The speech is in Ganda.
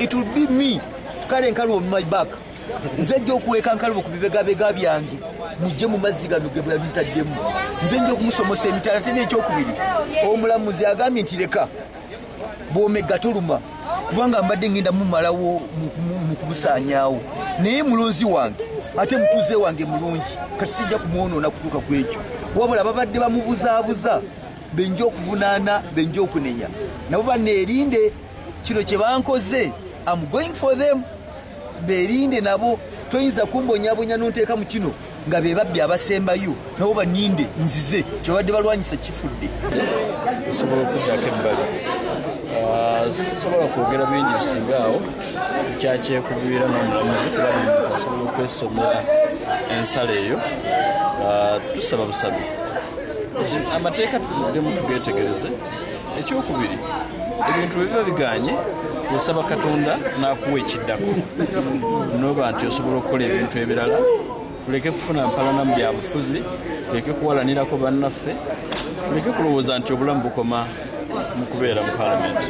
it will be me kale nkalu on my back nze nja okuweeka nkalu ku bibegabega byange mujje mu mazzi gano ge bwe bitaddemu nze nja okumusomosa emitala ate n'ekyokubiri omulamuzi agambye nti leka bw'omegga toluma kubanga mbadde ngenda mumalawo mu kubusaanyaawo naye mulonzi wange ate mutuze wange mulungi kati sijja kumwonoona kutuuka ku ekyo wabula babadde bamubuzaabuza benja okuvunaana benja okunenya nabo banneerinde kino kye bankoze I'm going for them beerinde nabo toyinza kumbonyabonya n'onteeka mu kino nga be babbi abasembayo nabo baninde nzize kyebadde balwanyisa kifudde osobola okuddako ebbali sobola kwogera bingi bisingaawo kyakyekubira n'omulamuzi kuba muntu asobola okwesomera ensala eyo tusaba busabe amateeka tuddemu tugeetegereze ekyokubiri ebintu bwe biba biganye osaba Katonda n'akuwa ekiddako noba nti osobola okukola ebintu ebirala tuleke kufuna mpalana mu byabufuzi tuleke kuwalanirako bannaffe tuleke kulowooza nti obulamu bukoma mu kubeera mu paalamenti